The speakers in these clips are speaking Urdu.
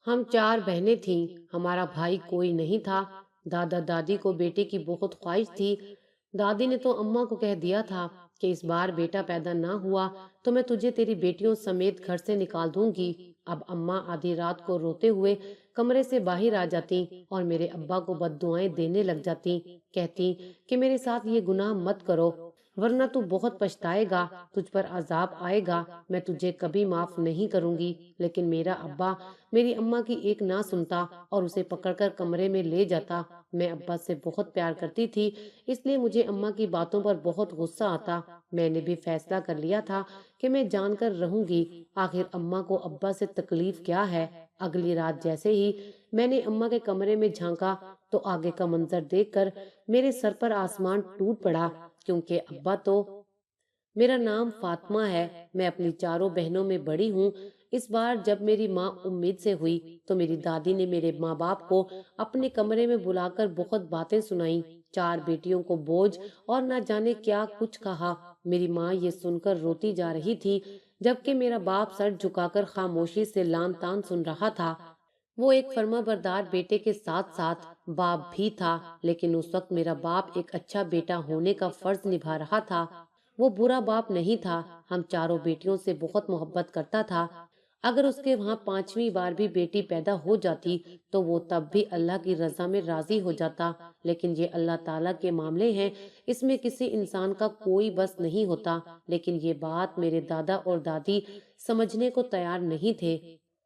ہم چار بہنیں تھیں، ہمارا بھائی کوئی نہیں تھا۔ دادا دادی کو بیٹے کی بہت خواہش تھی۔ دادی نے تو اماں کو کہہ دیا تھا کہ اس بار بیٹا پیدا نہ ہوا تو میں تجھے تیری بیٹیوں سمیت گھر سے نکال دوں گی۔ اب اماں آدھی رات کو روتے ہوئے کمرے سے باہر آ جاتی اور میرے ابا کو بد دعائیں دینے لگ جاتی، کہتی کہ میرے ساتھ یہ گناہ مت کرو ورنہ تو بہت پچھتائے گا، تجھ پر عذاب آئے گا، میں تجھے کبھی معاف نہیں کروں گی۔ لیکن میرا ابا میری اماں کی ایک نہ سنتا اور اسے پکڑ کر کمرے میں لے جاتا۔ میں ابا سے بہت پیار کرتی تھی، اس لیے مجھے اماں کی باتوں پر بہت غصہ آتا۔ میں نے بھی فیصلہ کر لیا تھا کہ میں جان کر رہوں گی، آخر اماں کو ابا سے تکلیف کیا ہے۔ اگلی رات جیسے ہی میں نے اماں کے کمرے میں جھانکا تو آگے کا منظر دیکھ کر میرے سر پر آسمان ٹوٹ پڑا، کیونکہ ابا تو میرا نام فاطمہ ہے، میں اپنی چاروں بہنوں میں بڑی ہوں۔ اس بار جب میری ماں امید سے ہوئی تو میری دادی نے میرے ماں باپ کو اپنے کمرے میں بلا کر بہت باتیں سنائیں، چار بیٹیوں کو بوجھ اور نہ جانے کیا کچھ کہا۔ میری ماں یہ سن کر روتی جا رہی تھی، جبکہ میرا باپ سر جھکا کر خاموشی سے لان تان سن رہا تھا۔ وہ ایک فرما بردار بیٹے کے ساتھ ساتھ باپ بھی تھا، لیکن اس وقت میرا باپ ایک اچھا بیٹا ہونے کا فرض نبھا رہا تھا۔ وہ برا باپ نہیں تھا، ہم چاروں بیٹیوں سے بہت محبت کرتا تھا۔ اگر اس کے وہاں پانچویں بار بھی بیٹی پیدا ہو جاتی تو وہ تب بھی اللہ کی رضا میں راضی ہو جاتا، لیکن یہ اللہ تعالیٰ کے معاملے ہیں، اس میں کسی انسان کا کوئی بس نہیں ہوتا۔ لیکن یہ بات میرے دادا اور دادی سمجھنے کو تیار نہیں تھے۔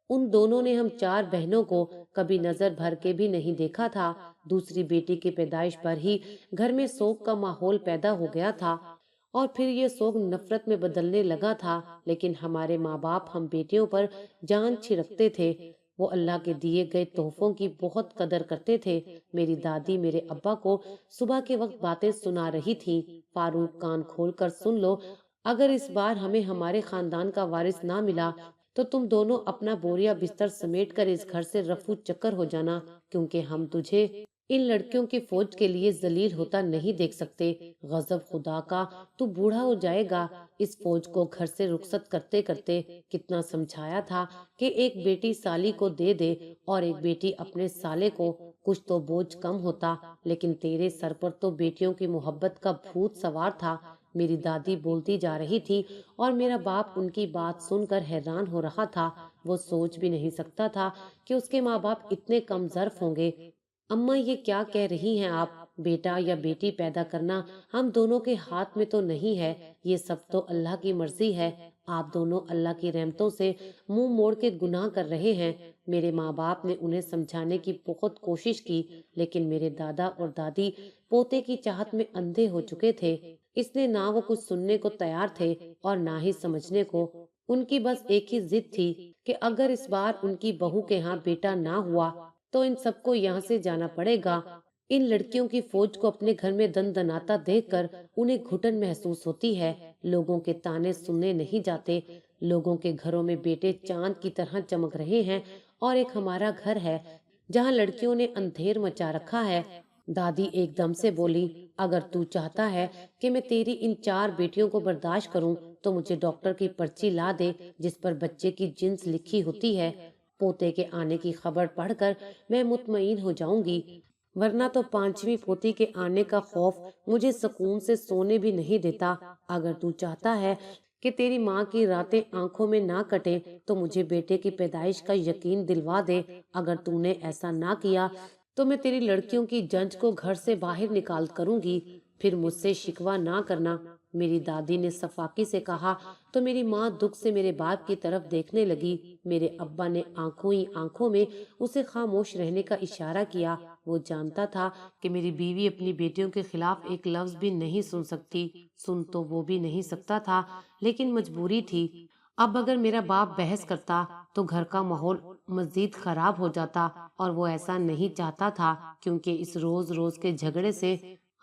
ان دونوں نے ہم چار بہنوں کو کبھی نظر بھر کے بھی نہیں دیکھا تھا۔ دوسری بیٹی کی پیدائش پر ہی گھر میں سوگ کا ماحول پیدا ہو گیا تھا اور پھر یہ سوگ نفرت میں بدلنے لگا تھا، لیکن ہمارے ماں باپ ہم بیٹیوں پر جان چھڑکتے تھے۔ وہ اللہ کے دیے گئے تحفوں کی بہت قدر کرتے تھے۔ میری دادی میرے ابا کو صبح کے وقت باتیں سنا رہی تھی، فاروق کان کھول کر سن لو، اگر اس بار ہمیں ہمارے خاندان کا وارث نہ ملا تو تم دونوں اپنا بوریا بستر سمیٹ کر اس گھر سے رفو چکر ہو جانا، کیونکہ ہم تجھے ان لڑکیوں کی فوج کے لیے ذلیل ہوتا نہیں دیکھ سکتے۔ غضب خدا کا، تو بوڑھا ہو جائے گا۔ اس فوج کو گھر سے رخصت کرتے کرتے کتنا سمجھایا تھا کہ ایک بیٹی سالی کو دے دے اور ایک بیٹی اپنے سالے کو، کچھ تو بوجھ کم ہوتا، لیکن تیرے سر پر تو بیٹیوں کی محبت کا بھوت سوار تھا۔ میری دادی بولتی جا رہی تھی اور میرا باپ ان کی بات سن کر حیران ہو رہا تھا۔ وہ سوچ بھی نہیں سکتا تھا کہ اس کے ماں باپ اتنے کم ظرف ہوں گے۔ اماں یہ کیا کہہ رہی ہیں آپ؟ بیٹا یا بیٹی پیدا کرنا ہم دونوں کے ہاتھ میں تو نہیں ہے، یہ سب تو اللہ کی مرضی ہے۔ آپ دونوں اللہ کی رحمتوں سے منہ موڑ کے گناہ کر رہے ہیں۔ میرے ماں باپ نے انہیں سمجھانے کی بہت کوشش کی، لیکن میرے دادا اور دادی پوتے کی چاہت میں اندھے ہو چکے تھے، اس لیے نہ وہ کچھ سننے کو تیار تھے اور نہ ہی سمجھنے کو۔ ان کی بس ایک ہی ضد تھی کہ اگر اس بار ان کی بہو کے ہاں بیٹا نہ ہوا تو ان سب کو یہاں سے جانا پڑے گا۔ ان لڑکیوں کی فوج کو اپنے گھر میں دن دناتا دیکھ کر انہیں گھٹن محسوس ہوتی ہے۔ لوگوں کے تانے سننے نہیں جاتے، لوگوں کے گھروں میں بیٹے چاند کی طرح چمک رہے ہیں اور ایک ہمارا گھر ہے جہاں لڑکیوں نے اندھیر مچا رکھا ہے۔ دادی ایک دم سے بولی، اگر تو چاہتا ہے کہ میں تیری ان چار بیٹیوں کو برداشت کروں تو مجھے ڈاکٹر کی پرچی لا دے جس پر بچے کی جنس لکھی ہوتی ہے۔ پوتے کے آنے کی خبر پڑھ کر میں مطمئن ہو جاؤں گی، ورنہ تو پانچویں پوتی کے آنے کا خوف مجھے سکون سے سونے بھی نہیں دیتا۔ اگر تو چاہتا ہے کہ تیری ماں کی راتیں آنکھوں میں نہ کٹے تو مجھے بیٹے کی پیدائش کا یقین دلوا دے۔ اگر تو نے ایسا نہ کیا تو میں تیری لڑکیوں کی جنج کو گھر سے باہر نکال کروں گی، پھر مجھ سے شکوہ نہ کرنا۔ میری دادی نے صفاقی سے کہا تو میری ماں دکھ سے میرے باپ کی طرف دیکھنے لگی۔ میرے ابا نے آنکھوں ہی آنکھوں میں اسے خاموش رہنے کا اشارہ کیا۔ وہ جانتا تھا کہ میری بیوی اپنی بیٹیوں کے خلاف ایک لفظ بھی نہیں سن سکتی، سن تو وہ بھی نہیں سکتا تھا، لیکن مجبوری تھی۔ اب اگر میرا باپ بحث کرتا تو گھر کا ماحول مزید خراب ہو جاتا اور وہ ایسا نہیں چاہتا تھا، کیونکہ اس روز روز کے جھگڑے سے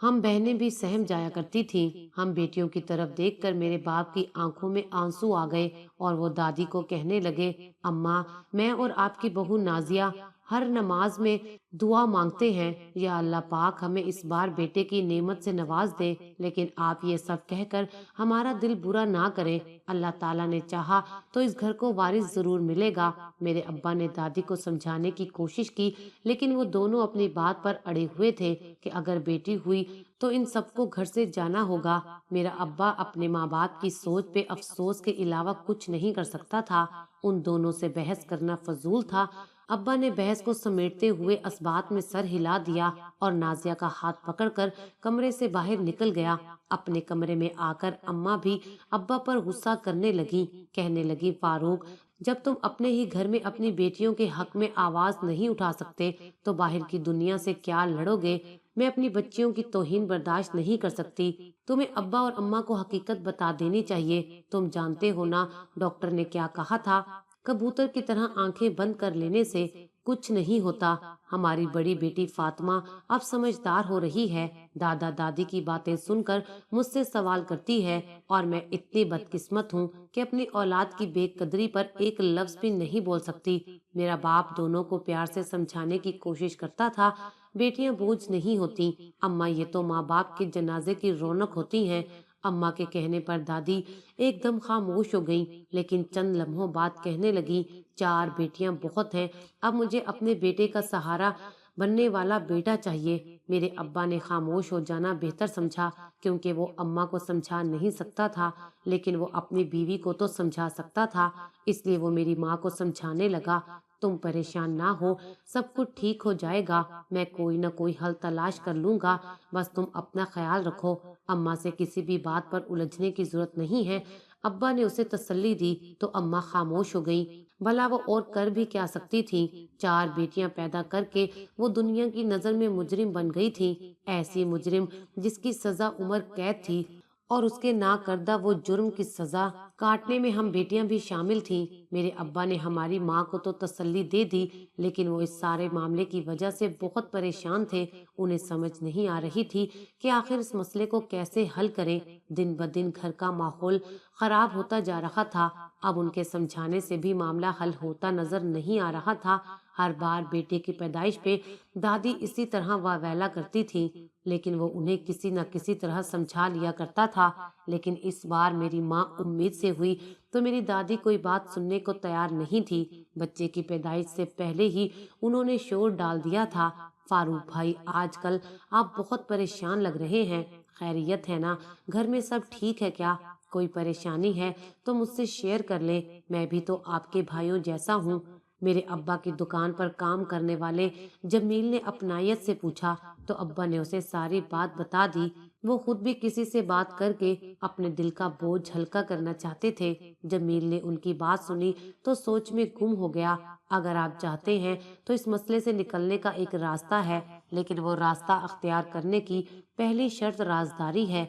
ہم بہنیں بھی سہم جایا کرتی تھیں۔ ہم بیٹیوں کی طرف دیکھ کر میرے باپ کی آنکھوں میں آنسو آ گئے اور وہ دادی کو کہنے لگے، اماں، میں اور آپ کی بہو نازیہ ہر نماز میں دعا مانگتے ہیں، یا اللہ پاک ہمیں اس بار بیٹے کی نعمت سے نواز دے، لیکن آپ یہ سب کہہ کر ہمارا دل برا نہ کریں، اللہ تعالیٰ نے چاہا تو اس گھر کو وارث ضرور ملے گا۔ میرے ابا نے دادی کو سمجھانے کی کوشش کی، لیکن وہ دونوں اپنی بات پر اڑے ہوئے تھے کہ اگر بیٹی ہوئی تو ان سب کو گھر سے جانا ہوگا۔ میرا ابا اپنے ماں باپ کی سوچ پہ افسوس کے علاوہ کچھ نہیں کر سکتا تھا، ان دونوں سے بحث کرنا فضول تھا۔ ابا نے بحث کو سمیٹتے ہوئے اسبات میں سر ہلا دیا اور نازیہ کا ہاتھ پکڑ کر کمرے سے باہر نکل گیا۔ اپنے کمرے میں آ کر اماں بھی ابا پر غصہ کرنے لگی، کہنے لگی، فاروق، جب تم اپنے ہی گھر میں اپنی بیٹیوں کے حق میں آواز نہیں اٹھا سکتے تو باہر کی دنیا سے کیا لڑو گے؟ میں اپنی بچیوں کی توہین برداشت نہیں کر سکتی۔ تمہیں ابا اور اماں کو حقیقت بتا دینی چاہیے۔ تم جانتے ہو نا ڈاکٹر نے کیا کہا تھا، کبوتر کی طرح آنکھیں بند کر لینے سے کچھ نہیں ہوتا۔ ہماری بڑی بیٹی فاطمہ اب سمجھدار ہو رہی ہے، دادا دادی کی باتیں سن کر مجھ سے سوال کرتی ہے، اور میں اتنی بدقسمت ہوں کہ اپنی اولاد کی بے قدری پر ایک لفظ بھی نہیں بول سکتی۔ میرا باپ دونوں کو پیار سے سمجھانے کی کوشش کرتا تھا، بیٹیاں بوجھ نہیں ہوتی، اماں یہ تو ماں باپ کے جنازے کی رونق ہوتی ہیں۔ اماں کے کہنے پر دادی ایک دم خاموش ہو گئیں، لیکن چند لمحوں بعد کہنے لگی، 4 بیٹیاں بہت ہیں، اب مجھے اپنے بیٹے کا سہارا بننے والا بیٹا چاہیے۔ میرے ابا نے خاموش ہو جانا بہتر سمجھا، کیونکہ وہ اماں کو سمجھا نہیں سکتا تھا، لیکن وہ اپنی بیوی کو تو سمجھا سکتا تھا، اس لیے وہ میری ماں کو سمجھانے لگا، تم پریشان نہ ہو، سب کچھ ٹھیک ہو جائے گا، میں کوئی نہ کوئی حل تلاش کر لوں گا، بس تم اپنا خیال رکھو، اماں سے کسی بھی بات پر الجھنے کی ضرورت نہیں ہے۔ ابا نے اسے تسلی دی تو اماں خاموش ہو گئیں، بھلا وہ اور کر بھی کیا سکتی تھی؟ 4 بیٹیاں پیدا کر کے وہ دنیا کی نظر میں مجرم بن گئی تھی، ایسی مجرم جس کی سزا عمر قید تھی، اور اس کے نہ کردہ وہ جرم کی سزا کاٹنے میں ہم بیٹیاں بھی شامل تھیں۔ میرے ابا نے ہماری ماں کو تو تسلی دے دی، لیکن وہ اس سارے معاملے کی وجہ سے بہت پریشان تھے، انہیں سمجھ نہیں آ رہی تھی کہ آخر اس مسئلے کو کیسے حل کریں۔ دن بدن گھر کا ماحول خراب ہوتا جا رہا تھا، اب ان کے سمجھانے سے بھی معاملہ حل ہوتا نظر نہیں آ رہا تھا۔ ہر بار بیٹے کی پیدائش پہ دادی اسی طرح واویلا کرتی تھی، لیکن وہ انہیں کسی نہ کسی طرح سمجھا لیا کرتا تھا، لیکن اس بار میری ماں امید سے ہوئی تو میری دادی کوئی بات سننے کو تیار نہیں تھی۔ بچے کی پیدائش سے پہلے ہی انہوں نے شور ڈال دیا تھا، فاروق بھائی، آج کل آپ بہت پریشان لگ رہے ہیں، خیریت ہے نا؟ گھر میں سب ٹھیک ہے کیا؟ کوئی پریشانی ہے تو مجھ سے شیئر کر لیں، میں بھی تو آپ کے بھائیوں جیسا ہوں۔ میرے ابا کی دکان پر کام کرنے والے جمیل نے اپنائیت سے پوچھا تو ابا نے اسے ساری بات بتا دی، وہ خود بھی کسی سے بات کر کے اپنے دل کا بوجھ ہلکا کرنا چاہتے تھے۔ جمیل نے ان کی بات سنی تو سوچ میں گم ہو گیا، اگر آپ چاہتے ہیں تو اس مسئلے سے نکلنے کا ایک راستہ ہے، لیکن وہ راستہ اختیار کرنے کی پہلی شرط رازداری ہے،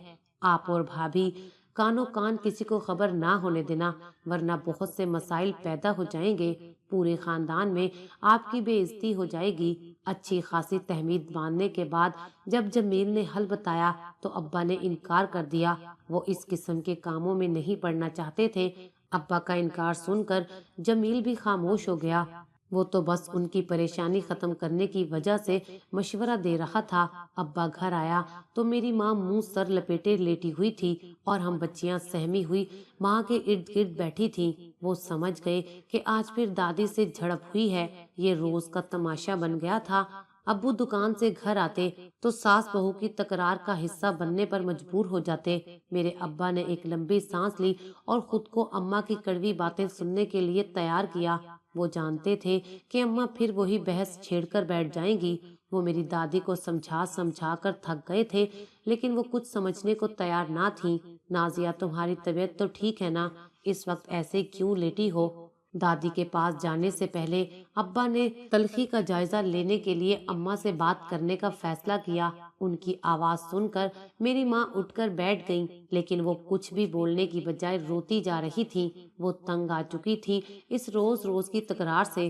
آپ اور بھابھی کانوں کان کسی کو خبر نہ ہونے دینا، ورنہ بہت سے مسائل پیدا ہو جائیں گے، پورے خاندان میں آپ کی بے عزتی ہو جائے گی۔ اچھی خاصی تحمید ماننے کے بعد جب جمیل نے حل بتایا تو ابا نے انکار کر دیا، وہ اس قسم کے کاموں میں نہیں پڑنا چاہتے تھے۔ ابا کا انکار سن کر جمیل بھی خاموش ہو گیا، وہ تو بس ان کی پریشانی ختم کرنے کی وجہ سے مشورہ دے رہا تھا۔ ابا گھر آیا تو میری ماں منہ سر لپیٹے لیٹی ہوئی تھی اور ہم بچیاں سہمی ہوئی ماں کے ارد گرد بیٹھی تھیں۔ وہ سمجھ گئے کہ آج پھر دادی سے جھڑپ ہوئی ہے، یہ روز کا تماشا بن گیا تھا۔ ابو دکان سے گھر آتے تو ساس بہو کی تکرار کا حصہ بننے پر مجبور ہو جاتے۔ میرے ابا نے ایک لمبی سانس لی اور خود کو اماں کی کڑوی باتیں سننے کے لیے تیار کیا۔ وہ جانتے تھے کہ اماں پھر وہی بحث چھیڑ کر بیٹھ جائیں گی، وہ میری دادی کو سمجھا سمجھا کر تھک گئے تھے، لیکن وہ کچھ سمجھنے کو تیار نہ تھیں۔ نازیہ، تمہاری طبیعت تو ٹھیک ہے نا؟ اس وقت ایسے کیوں لیٹی ہو؟ دادی کے پاس جانے سے پہلے ابا نے تلخی کا جائزہ لینے کے لیے اماں سے بات کرنے کا فیصلہ کیا۔ ان کی آواز سن کر میری ماں اٹھ کر بیٹھ گئیں، لیکن وہ کچھ بھی بولنے کی بجائے روتی جا رہی تھیں، وہ تنگ آ چکی تھیں اس روز روز کی تکرار سے۔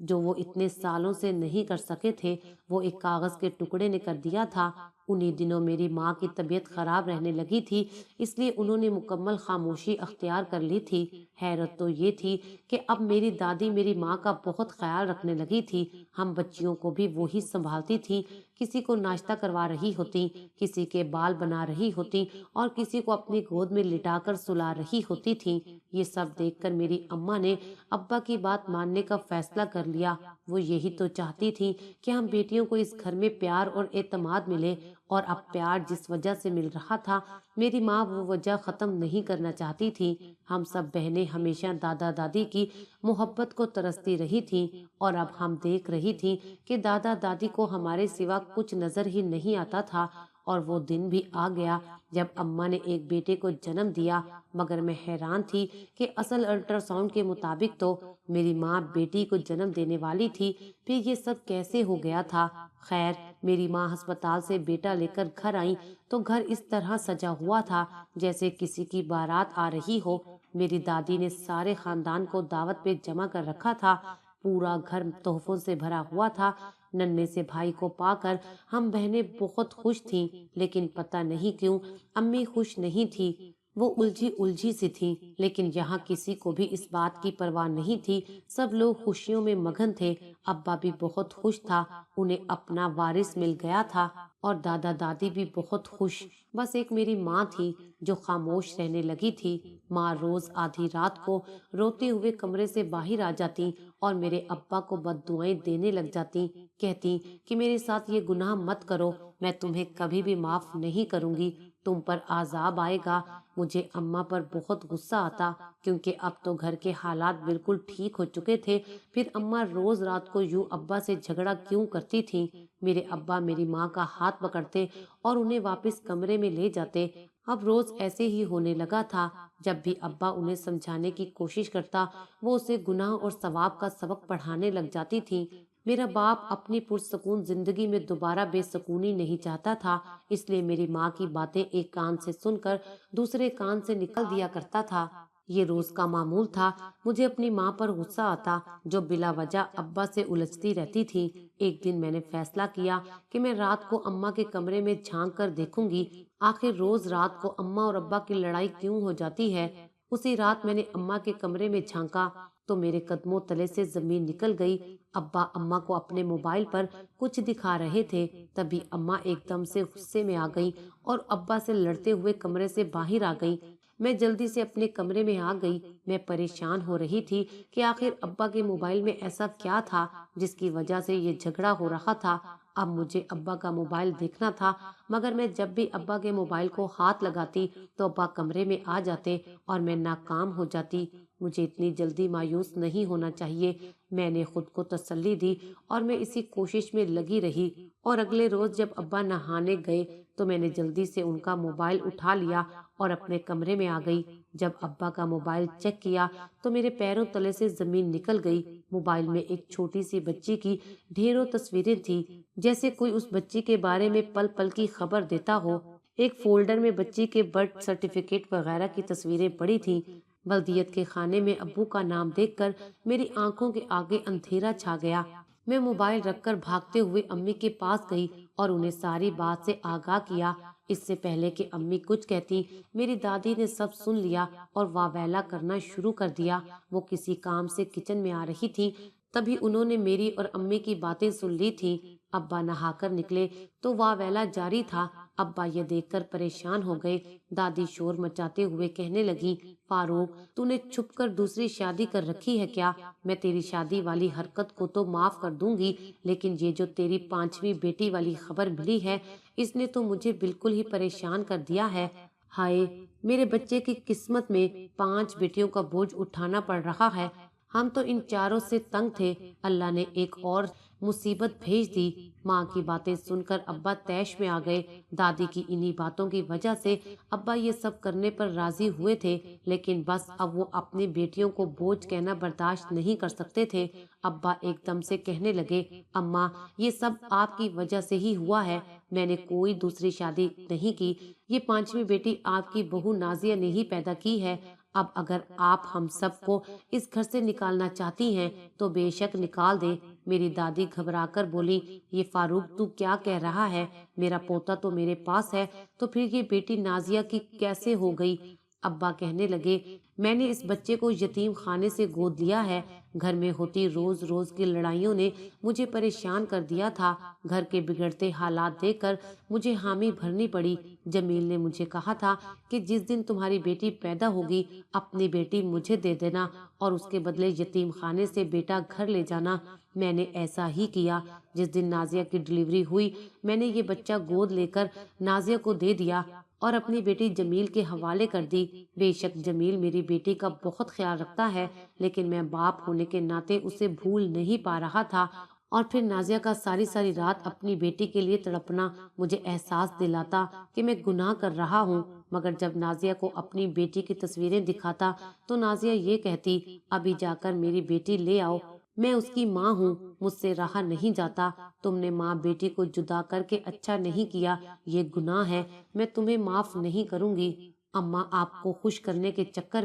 جو وہ اتنے سالوں سے نہیں کر سکے تھے وہ ایک کاغذ کے ٹکڑے نے کر دیا تھا۔ انہی دنوں میری ماں کی طبیعت خراب رہنے لگی تھی، اس لیے انہوں نے مکمل خاموشی اختیار کر لی تھی۔ حیرت تو یہ تھی کہ اب میری دادی میری ماں کا بہت خیال رکھنے لگی تھی۔ ہم بچیوں کو بھی وہی سنبھالتی تھی، کسی کو ناشتہ کروا رہی ہوتی، کسی کے بال بنا رہی ہوتی اور کسی کو اپنی گود میں لٹا کر سلا رہی ہوتی تھی۔ یہ سب دیکھ کر میری اماں نے ابا کی بات ماننے کا فیصلہ کر لیا۔ وہ یہی تو چاہتی تھی کہ ہم بیٹیوں کو اس گھر میں پیار اور اعتماد ملے، اور اب پیار جس وجہ سے مل رہا تھا میری ماں وہ وجہ ختم نہیں کرنا چاہتی تھی۔ ہم سب بہنیں ہمیشہ دادا دادی کی محبت کو ترستی رہی تھیں، اور اب ہم دیکھ رہی تھیں کہ دادا دادی کو ہمارے سوا کچھ نظر ہی نہیں آتا تھا۔ اور وہ دن بھی آ گیا جب اماں نے ایک بیٹے کو جنم دیا، مگر میں حیران تھی کہ اصل الٹرا ساؤنڈ کے مطابق تو میری ماں بیٹی کو جنم دینے والی تھی، پھر یہ سب کیسے ہو گیا تھا؟ خیر، میری ماں ہسپتال سے بیٹا لے کر گھر آئی تو گھر اس طرح سجا ہوا تھا جیسے کسی کی بارات آ رہی ہو۔ میری دادی نے سارے خاندان کو دعوت پہ جمع کر رکھا تھا، پورا گھر تحفوں سے بھرا ہوا تھا۔ ننھے سے بھائی کو پا کر ہم بہنیں بہت خوش تھیں، لیکن پتہ نہیں کیوں امی خوش نہیں تھی۔ وہ الجھی سی تھی، لیکن یہاں کسی کو بھی اس بات کی پرواہ نہیں تھی۔ سب لوگ خوشیوں میں مگن تھے۔ ابا بھی بہت خوش تھا، انہیں اپنا وارث مل گیا تھا، اور دادا دادی بھی بہت خوش۔ بس ایک میری ماں تھی جو خاموش رہنے لگی تھی۔ ماں روز آدھی رات کو روتے ہوئے کمرے سے باہر آ جاتی اور میرے ابا کو بد دعائیں دینے لگ جاتی، کہتی کہ میرے ساتھ یہ گناہ مت کرو، میں تمہیں کبھی بھی معاف نہیں کروں گی، تم پر عذاب آئے گا۔ مجھے اماں پر بہت غصہ آتا، کیونکہ اب تو گھر کے حالات بالکل ٹھیک ہو چکے تھے، پھر اماں روز رات کو یوں ابا سے جھگڑا کیوں کرتی تھی؟ میرے ابا میری ماں کا ہاتھ پکڑتے اور انہیں واپس کمرے میں لے جاتے۔ اب روز ایسے ہی ہونے لگا تھا، جب بھی ابا انہیں سمجھانے کی کوشش کرتا وہ اسے گناہ اور ثواب کا سبق پڑھانے لگ جاتی تھی۔ میرا باپ اپنی پرسکون زندگی میں دوبارہ بے سکونی نہیں چاہتا تھا، اس لیے میری ماں کی باتیں ایک کان سے سن کر دوسرے کان سے نکل دیا کرتا تھا۔ یہ روز کا معمول تھا۔ مجھے اپنی ماں پر غصہ آتا جو بلا وجہ ابا سے الجھتی رہتی تھی۔ ایک دن میں نے فیصلہ کیا کہ میں رات کو اماں کے کمرے میں جھانک کر دیکھوں گی، آخر روز رات کو اماں اور ابا کی لڑائی کیوں ہو جاتی ہے۔ اسی رات میں نے اماں کے کمرے میں جھانکا تو میرے قدموں تلے سے زمین نکل گئی۔ ابا اماں کو اپنے موبائل پر کچھ دکھا رہے تھے، تبھی اماں ایک دم سے غصے میں آ گئی اور ابا سے لڑتے ہوئے کمرے سے باہر آ گئی۔ میں جلدی سے اپنے کمرے میں آ گئی۔ میں پریشان ہو رہی تھی کہ آخر ابا کے موبائل میں ایسا کیا تھا جس کی وجہ سے یہ جھگڑا ہو رہا تھا۔ اب مجھے ابا کا موبائل دیکھنا تھا، مگر میں جب بھی ابا کے موبائل کو ہاتھ لگاتی تو ابا کمرے میں آ جاتے اور میں ناکام ہو جاتی۔ مجھے اتنی جلدی مایوس نہیں ہونا چاہیے، میں نے خود کو تسلی دی اور میں اسی کوشش میں لگی رہی، اور اگلے روز جب ابا نہانے گئے تو میں نے جلدی سے ان کا موبائل اٹھا لیا اور اپنے کمرے میں آ گئی۔ جب ابا کا موبائل چیک کیا تو میرے پیروں تلے سے زمین نکل گئی۔ موبائل میں ایک چھوٹی سی بچی کی ڈھیروں تصویریں تھی، جیسے کوئی اس بچی کے بارے میں پل پل کی خبر دیتا ہو۔ ایک فولڈر میں بچی کے برتھ سرٹیفکیٹ وغیرہ کی تصویریں پڑی تھیں۔ بلدیت کے خانے میں ابو کا نام دیکھ کر میری آنکھوں کے آگے اندھیرا چھا گیا۔ میں موبائل رکھ کر بھاگتے ہوئے امی کے پاس گئی اور انہیں ساری بات سے آگاہ کیا۔ اس سے پہلے کہ امی کچھ کہتی میری دادی نے سب سن لیا اور واویلا کرنا شروع کر دیا۔ وہ کسی کام سے کچن میں آ رہی تھی، تبھی انہوں نے میری اور امی کی باتیں سن لی تھی۔ ابا نہا کر نکلے تو واویلا جاری تھا۔ ابا یہ دیکھ کر پریشان ہو گئے۔ دادی شور مچاتے ہوئے کہنے لگی، فاروق، تو نے چھپ کر دوسری شادی کر رکھی ہے کیا؟ میں تیری شادی والی حرکت کو تو معاف کر دوں گی، لیکن یہ جو تیری 5ویں بیٹی والی خبر ملی ہے اس نے تو مجھے بالکل ہی پریشان کر دیا ہے۔ ہائے، میرے بچے کی قسمت میں 5 بیٹیوں کا بوجھ اٹھانا پڑ رہا ہے۔ ہم تو ان چاروں سے تنگ تھے، اللہ نے ایک اور مصیبت بھیج دی۔ ماں کی باتیں سن کر ابا طیش میں آ گئے۔ دادی کی انہی باتوں کی وجہ سے ابا یہ سب کرنے پر راضی ہوئے تھے، لیکن بس اب وہ اپنی بیٹیوں کو بوجھ کہنا برداشت نہیں کر سکتے تھے۔ ابا ایک دم سے کہنے لگے، اماں، یہ سب آپ کی وجہ سے ہی ہوا ہے، میں نے کوئی دوسری شادی نہیں کی، یہ 5ویں بیٹی آپ کی بہو نازیہ نے ہی پیدا کی ہے۔ اب اگر آپ ہم سب کو اس گھر سے نکالنا چاہتی ہیں تو بے شک نکال دیں۔ میری دادی گھبرا کر بولی، یہ فاروق تو کیا کہہ رہا ہے؟ میرا پوتا تو میرے پاس ہے، تو پھر یہ بیٹی نازیہ کی کیسے ہو گئی؟ ابا کہنے لگے، میں نے اس بچے کو یتیم خانے سے گود لیا ہے۔ گھر میں ہوتی روز روز کی لڑائیوں نے مجھے پریشان کر دیا تھا۔ گھر کے بگڑتے حالات دیکھ کر مجھے حامی بھرنی پڑی۔ جمیل نے مجھے کہا تھا کہ جس دن تمہاری بیٹی پیدا ہوگی اپنی بیٹی مجھے دے دینا اور اس کے بدلے یتیم خانے سے بیٹا گھر لے جانا۔ میں نے ایسا ہی کیا۔ جس دن نازیہ کی ڈلیوری ہوئی میں نے یہ بچہ گود لے کر نازیہ کو دے دیا اور اپنی بیٹی جمیل کے حوالے کر دی۔ بے شک جمیل میری بیٹی کا بہت خیال رکھتا ہے، لیکن میں باپ ہونے کے ناطے اسے بھول نہیں پا رہا تھا۔ اور پھر نازیہ کا ساری ساری رات اپنی بیٹی کے لیے تڑپنا مجھے احساس دلاتا کہ میں گناہ کر رہا ہوں۔ مگر جب نازیہ کو اپنی بیٹی کی تصویریں دکھاتا تو نازیہ یہ کہتی، ابھی جا کر میری بیٹی لے آؤ، میں اس کی ماں ہوں، مجھ سے رہا نہیں جاتا۔ تم نے ماں بیٹی کو جدا کر کے اچھا نہیں کیا، یہ گناہ ہے، میں تمہیں معاف نہیں کروں گی۔ اماں، آپ کو خوش کرنے کے چکر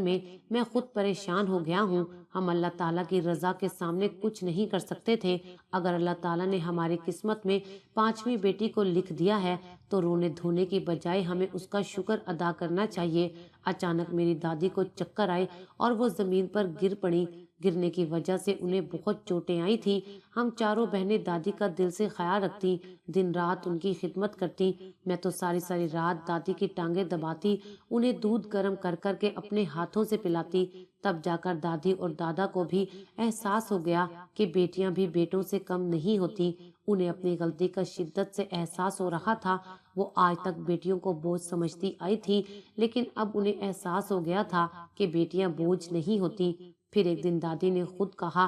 میں خود پریشان ہو گیا ہوں۔ ہم اللہ تعالیٰ کی رضا کے سامنے کچھ نہیں کر سکتے تھے۔ اگر اللہ تعالیٰ نے ہماری قسمت میں 5ویں بیٹی کو لکھ دیا ہے تو رونے دھونے کی بجائے ہمیں اس کا شکر ادا کرنا چاہیے۔ اچانک میری دادی کو چکر آئے اور وہ زمین پر گر پڑی۔ گرنے کی وجہ سے انہیں بہت چوٹیں آئی تھی۔ ہم چاروں بہنیں دادی کا دل سے خیال رکھتی، دن رات ان کی خدمت کرتی۔ میں تو ساری ساری رات دادی کی ٹانگیں دباتی، انہیں دودھ گرم کر کر کے اپنے ہاتھوں سے پلاتی۔ تب جا کر دادی اور دادا کو بھی احساس ہو گیا کہ بیٹیاں بھی بیٹوں سے کم نہیں ہوتی۔ انہیں اپنی غلطی کا شدت سے احساس ہو رہا تھا۔ وہ آج تک بیٹیوں کو بوجھ سمجھتی آئی تھی، لیکن اب انہیں احساس ہو گیا تھا کہ بیٹیاں بوجھ نہیں ہوتی۔ پھر ایک دن دادی نے خود کہا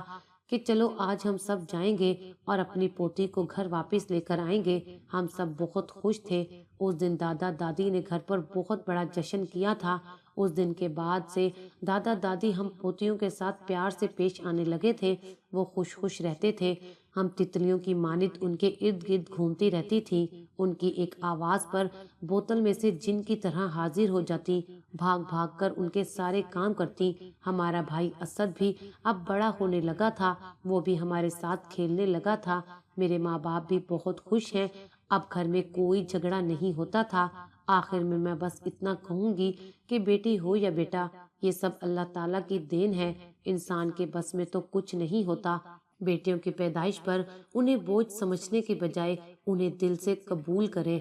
کہ چلو آج ہم سب جائیں گے اور اپنی پوتی کو گھر واپس لے کر آئیں گے۔ ہم سب بہت خوش تھے۔ اس دن دادا دادی نے گھر پر بہت بڑا جشن کیا تھا۔ اس دن کے بعد سے دادا دادی ہم پوتیوں کے ساتھ پیار سے پیش آنے لگے تھے۔ وہ خوش خوش رہتے تھے۔ ہم تتلیوں کی مانند ان کے ارد گرد گھومتی رہتی تھی۔ ان کی ایک آواز پر بوتل میں سے جن کی طرح حاضر ہو جاتی، بھاگ بھاگ کر ان کے سارے کام کرتی۔ ہمارا بھائی اسد بھی اب بڑا ہونے لگا تھا، وہ بھی ہمارے ساتھ کھیلنے لگا تھا۔ میرے ماں باپ بھی بہت خوش ہیں۔ اب گھر میں کوئی جھگڑا نہیں ہوتا تھا۔ آخر میں بس اتنا کہوں گی کہ بیٹی ہو یا بیٹا، یہ سب اللہ تعالیٰ کی دین ہے۔ انسان کے بس میں تو کچھ نہیں ہوتا۔ بیٹیوں کی پیدائش پر انہیں بوجھ سمجھنے کے بجائے انہیں دل سے قبول کرے۔